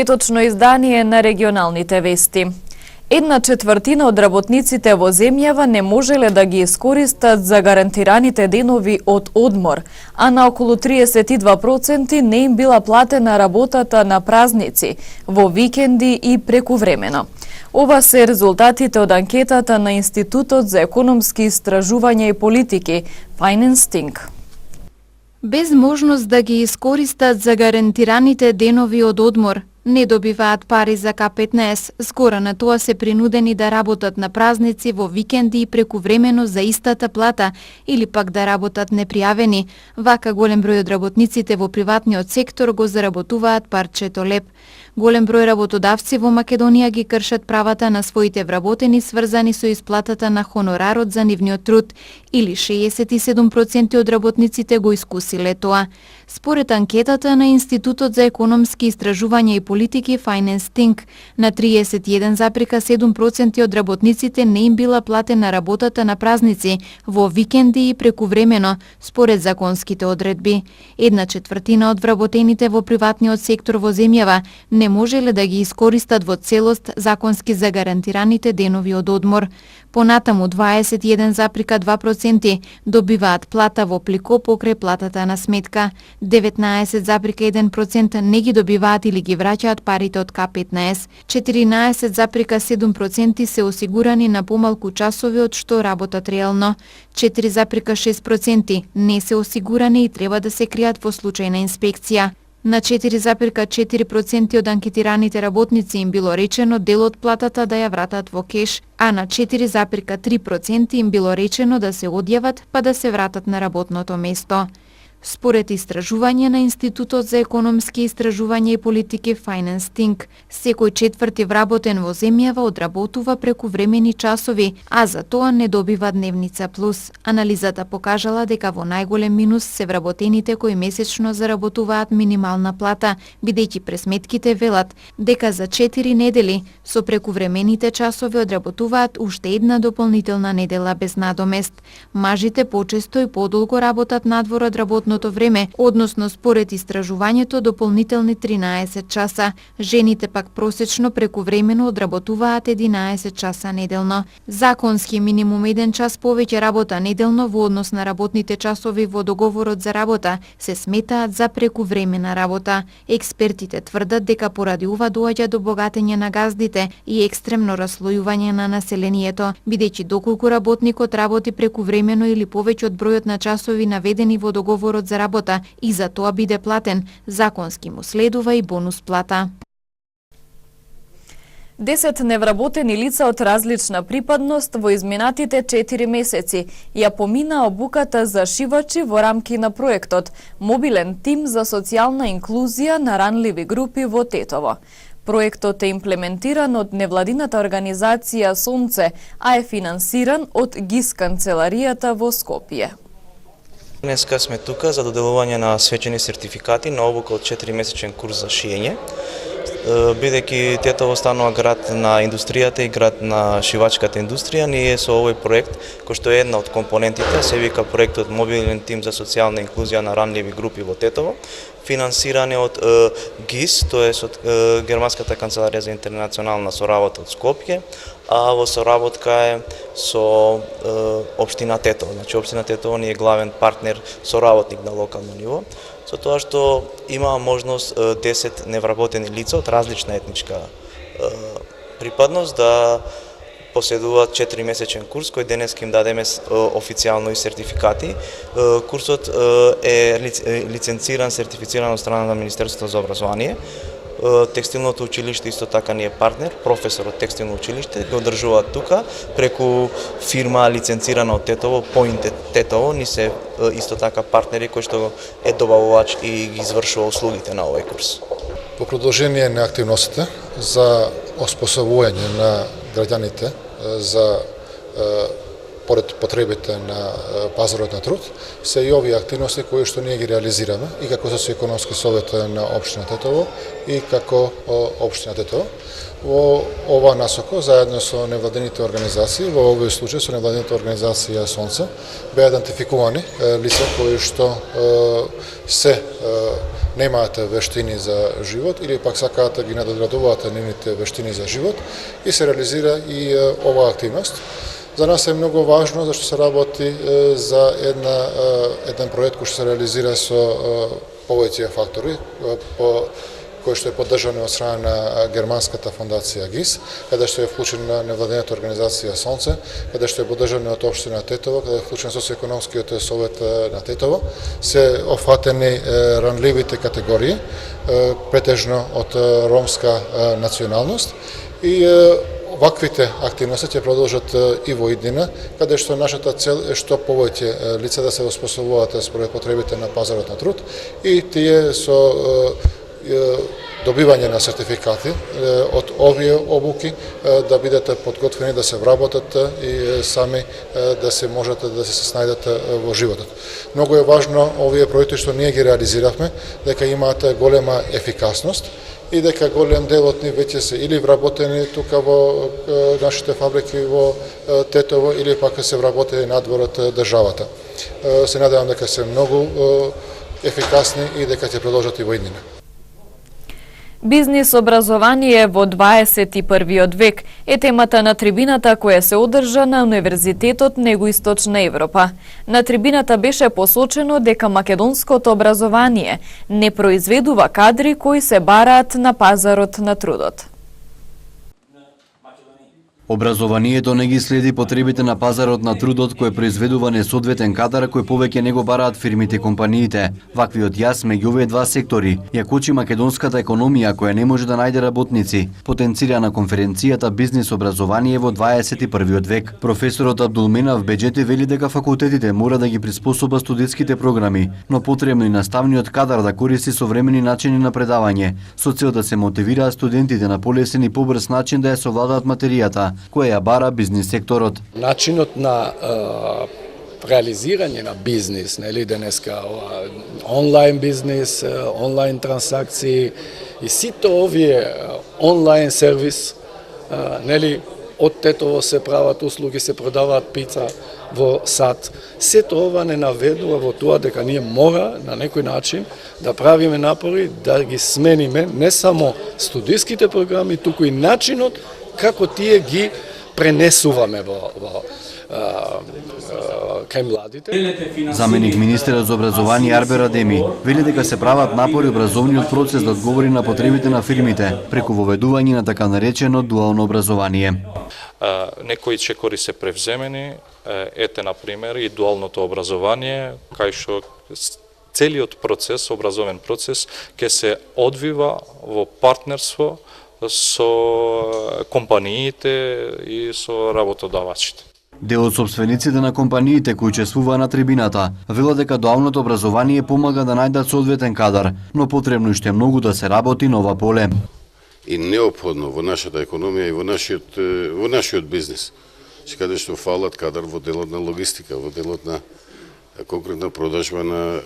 петочно издание на регионалните вести. 1/4 од работниците во земјава не можеле да ги искористат за гарантираните денови од одмор, а на околу 32% не им била платена работата на празници, во викенди и прекувремено. Ова се резултатите од анкетата на Институтот за економски истражувања и политики FinanceThink. Без можност да ги искористат за гарантираните денови од одмор, не добиваат пари за К15, скоро на тоа се принудени да работат на празници, во викенди и прекувремено за истата плата или пак да работат непријавени. Вака голем број од работниците во приватниот сектор го заработуваат парчето леп. Голем број работодавци во Македонија ги кршат правата на своите вработени сврзани со исплатата на хонорарот за нивниот труд, или 67% од работниците го искусиле тоа. Според анкетата на Институтот за економски истражувања и политики FinanceThink, на 31,7% од работниците не им била платена работата на празници, во викенди и прекувремено, според законските одредби. 1/4 од вработените во приватниот сектор во земјава не можеле да ги искористат во целост законски загарантираните денови од одмор. Понатаму 21,2% добиваат плата во плико покрај платата на сметка. 19,1% не ги добиваат или ги враќаат парите од К15. 14,7% се осигурани на помалку часови од што работат реално. 4,6% не се осигурани и треба да се кријат во случај на инспекција. На 4,4% од анкетираните работници им било речено дел од платата да ја вратат во кеш, а на 4,3% им било речено да се одјават па да се вратат на работното место. Според истражување на Институтот за економски истражувања и политики FinanceThink, секој четврти вработен во земјава одработува прекувремени часови, а за тоа не добива дневница плюс. Анализата покажала дека во најголем минус се вработените кои месечно заработуваат минимална плата, бидејќи пресметките велат дека за 4 недели со прекувремените часови одработуваат уште една дополнителна недела без надомест. Мажите почесто и подолго работат надвор од работното време, односно според истражувањето дополнителни 13 часа. Жените пак просечно прекувремено одработуваат 11 часа неделно. Законски минимум 1 час повеќе работа неделно во однос на работните часови во договорот за работа се сметаат за прекувремена работа. Експертите тврдат дека поради ова доаѓа до богатење на газдите и екстремно раслојување на населението, бидејќи доколку работникот работи прекувремено или повеќе од бројот на часови наведени во договорот за работа и за тоа биде платен, законски му следува и бонус плата. 10 невработени лица од различна припадност во изминатите 4 месеци ја помина обуката за шивачи во рамки на проектот Мобилен тим за социјална инклузија на ранливи групи во Тетово. Проектот е имплементиран од невладината организација Сонце, а е финансиран од ГИС канцеларијата во Скопје. Днеска сме тука за доделување на свечени сертификати на обука од 4-месечен курс за шиење. Бидејќи Тетово станува град на индустријата и град на шивачката индустрија, ние со овој проект, кој што е една од компонентите, се вика проектот Мобилен тим за социјална инклузија на ранливи групи во Тетово, финансиран од ГИС, тоа е Германската канцеларија за интернационална соработа од Скопје, а во соработка е со општина Тетово. Значи општина Тетово ни е главен партнер, соработник на локално ниво, со тоа што има можност 10 невработени лица од различна етничка припадност да поседуваат 4-месечен курс, кој денес им дадеме официјално и сертификати. Курсот е лиценциран, сертифициран од страна на Министерството за образование. Текстилното училиште исто така ни е партнер, професор од текстилно училиште, го одржуваат тука, преку фирма лиценцирана од Тетово, Point Тетово, ни се исто така партнери кои што е добавувач и ги извршува услугите на овој курс. Во продолжение на активностите за оспособување на граѓаните за поред потребите на пазарот на труд, се и овие активности кои што ние ги реализираме и како социјекономски совет на општина Тетово и како општина Тетово. Во ова насока, заедно со невладините организации, во овој случај со невладината организација Сонце, беа идентификувани лица кои што се немаат вештини за живот или пак сакаат да ги надоградуваат нивните вештини за живот и се реализира и оваа активност. За нас е многу важно зашто се работи за еден проект кој што се реализира со повеќе фактори, кој што е поддржан од страна на германската фондација ГИС, каде што е вклучена невладината организација Сонце, каде што е поддржан од општина Тетово, каде е вклучен социјекономскиот совет на Тетово, се офатени ранливите категории, претежно од ромска националност и ваквите активности ќе продолжат и во иднина, каде што нашата цел е што повеќе лица да се воспособуваат според потребите на пазарот на труд и тие со добивање на сертификати од овие обуки да бидат подготвени да се вработат и сами да се можат да се снајдат во животот. Многу е важно овие проекти што ние ги реализиравме дека имаат голема ефикасност и дека голем дел од нив веќе се или вработени тука во нашите фабрики во Тетово или пак се вработени надвор од државата. Се надевам дека се многу ефикасни и дека ќе продолжат и во иднина. Бизнис образование во 21. век е темата на трибината која се одржа на Универзитетот на Југоисточна Европа. На трибината беше посочено дека македонското образование не произведува кадри кои се бараат на пазарот на трудот. Образованието не ги следи потребите на пазарот на трудот кој произведува несоодветен кадар кој повеќе не го бараат фирмите и компаниите. Ваквиот јас меѓу овие два сектори ја кочи македонската економија која не може да најде работници, потенцира на конференцијата Бизнис образование во 21. век. Професорот Абдулменав Беџети вели дека факултетите мора да ги приспособа студентските програми, но потребно и наставниот кадар да користи современи начини на предавање, со цел да се мотивираат студентите на полесен и побрз начин да ја совладаат материјата која ја бара бизнис секторот. Начинот на реализирање на бизнис, нели денеска онлайн бизнис, онлайн трансакции и сите овие онлайн сервис, нели од Тетово се прават услуги, се продаваат пица во сат. Сето ова не наведува во тоа дека ние мора на некој начин да правиме напори да ги смениме не само студиските програми, туку и начинот како тие ги пренесуваме кај младите. Заменик министерот за образование Арбер Адеми вели дека се прават напори образовниот процес да одговори на потребите на фирмите преку воведување на така наречено дуално образование. Некои чекори се превземени, ете на пример и дуалното образование, кај што целиот процес, образовен процес, ќе се одвива во партнерство со компаниите и со работодавачите. Дел од собствениците на компаниите кои учествуваа на трибината велат дека дуалното образование помага да најдат соодветен кадар, но потребно уште многу да се работи на ова поле. И неопходно во нашата економија и во нашиот бизнис, каде што фалат кадар во делот на логистика, во делот на конкретна продажба на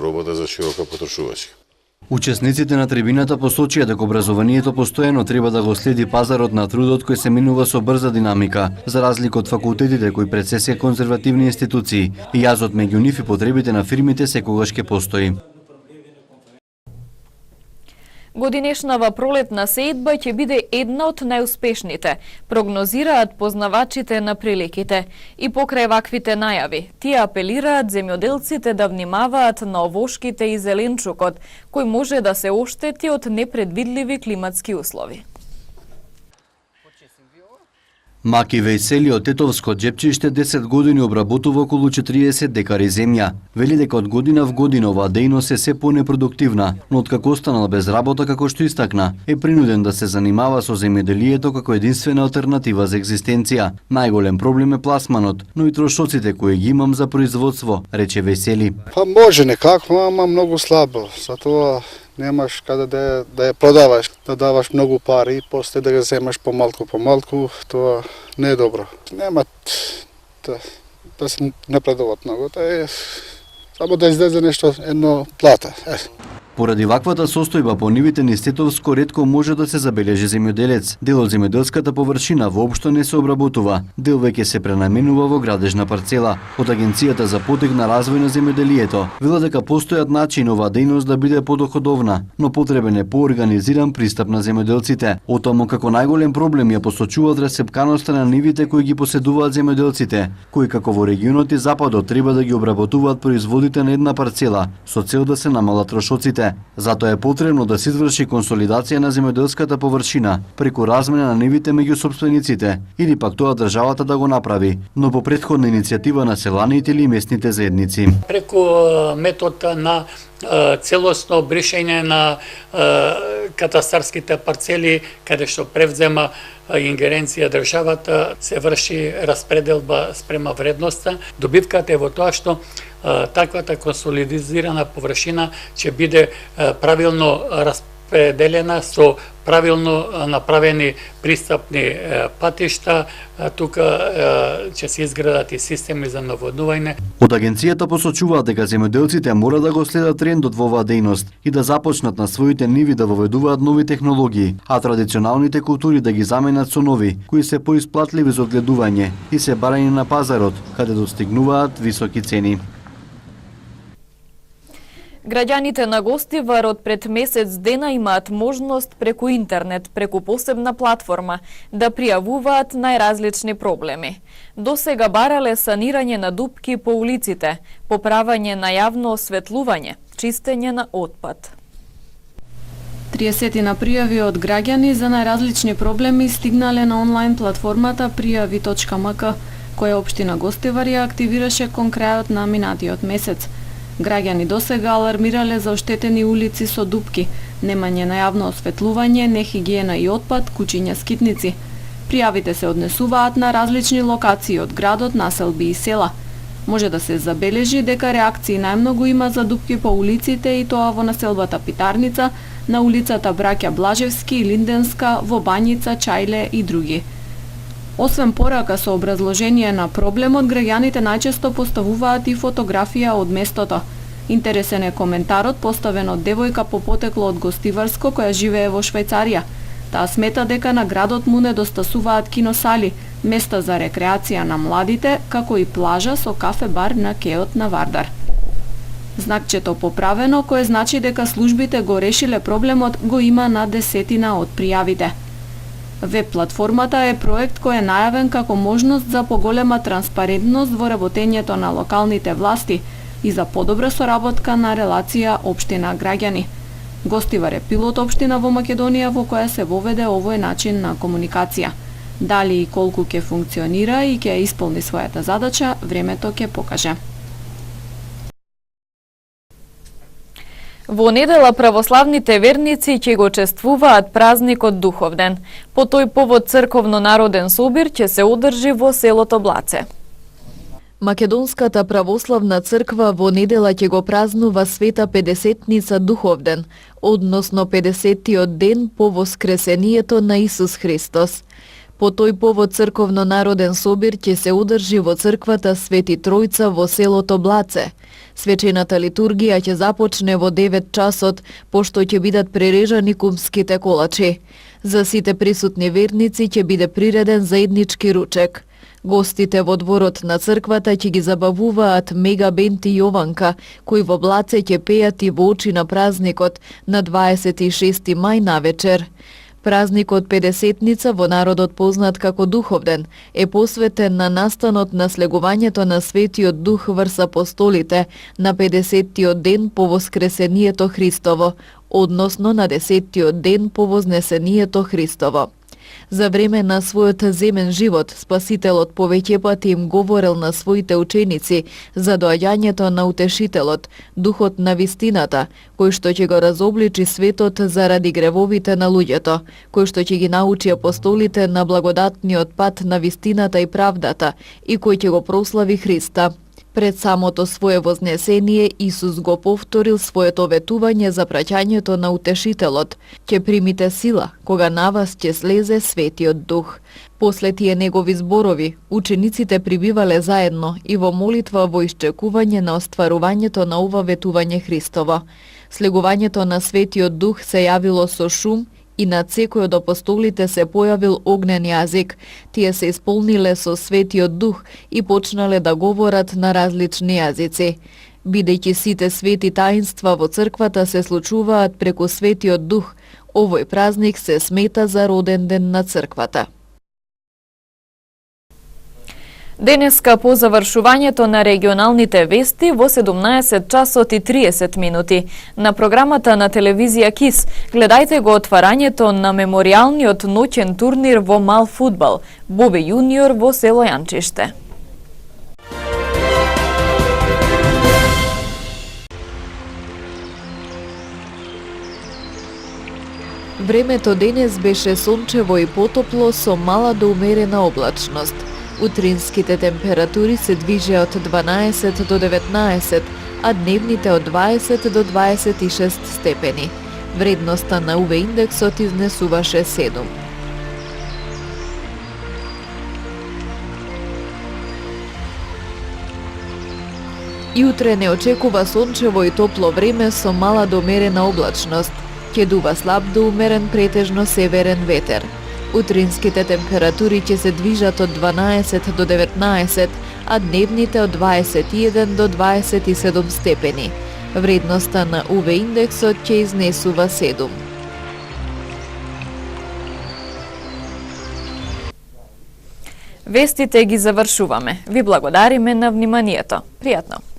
робата за широка потрошувачка. Учесниците на трибината посочија дека образованието постојано треба да го следи пазарот на трудот кој се менува со брза динамика, за разлика од факултетите кои пред се се конзервативни институции, и јазот меѓу нив и потребите на фирмите секогаш ќе постои. Годинешнава пролетна сеидба ќе биде една од најуспешните, прогнозираат познавачите на приликите. И покрај ваквите најави, тие апелираат земјоделците да внимаваат на овошките и зеленчукот, кој може да се оштети од непредвидливи климатски услови. Маки Вејсели од Тетовско џепчиште 10 години обработува околу 40 декари земја. Вели дека од година в година оваа дејност е се понепродуктивна, но откако останал без работа, како што истакна, е принуден да се занимава со земјоделието како единствена алтернатива за екзистенција. Најголем проблем е пласманот, но и трошоците кои ги имам за производство, рече Весели. Па може некако, ама многу слабо, затоа немаш каде да ја продаваш, да даваш многу пари и после да ги земаш помалку, тоа не е добро. Немат да се напредуват многу. Тоа е само да излезе нешто, едно плата. Поради ваквата состојба по нивите низ Тетовско ретко може да се забележи земјоделец. Дел од земјоделската површина воопшто не се обработува. Дел веќе се пренаменува во градежна парцела. Од Агенцијата за потек на развој на земјоделието велат дека постојат начини оваа дејност да биде подоходовна, но потребен е поорганизиран пристап на земјоделците. Отаму како најголем проблем ја посочуваат расцепканоста на нивите кои ги поседуваат земјоделците, кои како во регионот и западот треба да ги обработуваат производите на една парцела со цел да се намалат трошоците. Затоа е потребно да се изврши консолидација на земјоделската површина преку размена на нивите меѓу сопствениците или пак тоа државата да го направи, но по претходна иницијатива на селаните или местните заедници. Преку метод на целосно бришење на катастарските парцели, каде што превзема ингеренција државата, се врши распределба спрема вредноста. Добивката е во тоа што таквата консолидизирана површина ќе биде правилно распределена со правилно направени пристапни патишта, тука ќе се изградат и системи за наводнување. Од агенцијата посочуваат дека земјоделците мора да го следат трендот во оваа дејност и да започнат на своите ниви да воведуваат нови технологии, а традиционалните култури да ги заменат со нови, кои се поисплатливи за одгледување и се барани на пазарот, каде достигнуваат високи цени. Граѓаните на Гостивар од пред месец дена имаат можност преку интернет, преку посебна платформа, да пријавуваат најразлични проблеми. До сега барале санирање на дупки по улиците, поправање на јавно осветлување, чистење на отпад. 30 пријави од граѓани за најразлични проблеми стигнале на онлайн платформата пријави.мк, која општина Гостивар ја активираше кон крајот на минатиот месец. Граѓани досега алармирале за оштетени улици со дупки, немање на јавно осветлување, нехигиена и отпад, кучиња скитници. Пријавите се однесуваат на различни локации од градот, населби и села. Може да се забележи дека реакции најмногу има за дупки по улиците и тоа во населбата Питарница, на улицата Браќа Блажевски и Линденска, во Бањица, Чајле и други. Освен порака со образложение на проблемот, граѓаните најчесто поставуваат и фотографија од местото. Интересен е коментарот поставен од девојка по потекло од Гостиварско која живее во Швајцарија. Таа смета дека на градот му недостасуваат киносали, места за рекреација на младите, како и плажа со кафе-бар на кеот на Вардар. Знакчето поправено, кое значи дека службите го решиле проблемот, го има на десетина од пријавите. Веб платформата е проект кој е најавен како можност за поголема транспарентност во работењето на локалните власти и за подобра соработка на релација општина-граѓани. Гостивар е пилот општина во Македонија во која се воведе овој начин на комуникација. Дали и колку ќе функционира и ќе исполни својата задача, времето ќе покаже. Во недела православните верници ќе го чествуваат празникот Духовден. По тој повод црковно-народен собир ќе се одржи во селото Блаце. Македонската православна црква во недела ќе го празнува Света Педесетница Духовден, односно 50-тиот ден по воскресението на Исус Христос. По тој повод црковно-народен собир ќе се одржи во црквата Свети Тројца во селото Блаце. Свечената литургија ќе започне во 9 часот, пошто ќе бидат прережани кумските колачи. За сите присутни верници ќе биде приреден заеднички ручек. Гостите во дворот на црквата ќе ги забавуваат Мега Бент и Јованка, кои во Блаце ќе пеат и во очи на празникот на 26 мај навечер. Празникот Педесетница, во народот познат како Духовден, е посветен на настанот на слегувањето на Светиот Дух врз апостолите на 50-тиот ден по воскресението Христово, односно на 10-тиот ден по вознесението Христово. За време на својот земен живот, Спасителот повеќе пати им говорел на своите ученици за доаѓањето на Утешителот, Духот на вистината, кој што ќе го разобличи светот заради гревовите на луѓето, кој што ќе ги научи апостолите на благодатниот пат на вистината и правдата и кој ќе го прослави Христа. Пред самото свое вознесение, Исус го повторил своето ветување за праќањето на Утешителот. Ќе примите сила, кога на вас ќе слезе Светиот Дух. После тие негови зборови, учениците прибивале заедно и во молитва во исчекување на остварувањето на ова ветување Христово. Слегувањето на Светиот Дух се јавило со шум и над секој од апостолите се појавил огнен јазик. Тие се исполниле со Светиот Дух и почнале да говорат на различни јазици. Бидејќи сите свети таинства во црквата се случуваат преку Светиот Дух, овој празник се смета за роден ден на црквата. Денеска по завршувањето на регионалните вести во 17 часот и 30 минути. На програмата на телевизија КИС гледајте го отварањето на меморијалниот ноќен турнир во мал фудбал Бобе јуниор во село Јанчиште. Времето денес беше сончево и потопло со мала до умерена облачност. Утринските температури се движеа од 12 до 19, а дневните од 20 до 26 степени. Вредноста на УВ индексот изнесуваше 7. И утре не очекува сончево и топло време со мала до умерена облачност. Ќе дува слаб до умерен претежно северен ветер. Утринските температури ќе се движат од 12 до 19, а дневните од 21 до 27 степени. Вредноста на УВ индексот ќе изнесува 7. Вестите ги завршуваме. Ви благодариме на вниманието. Пријатно!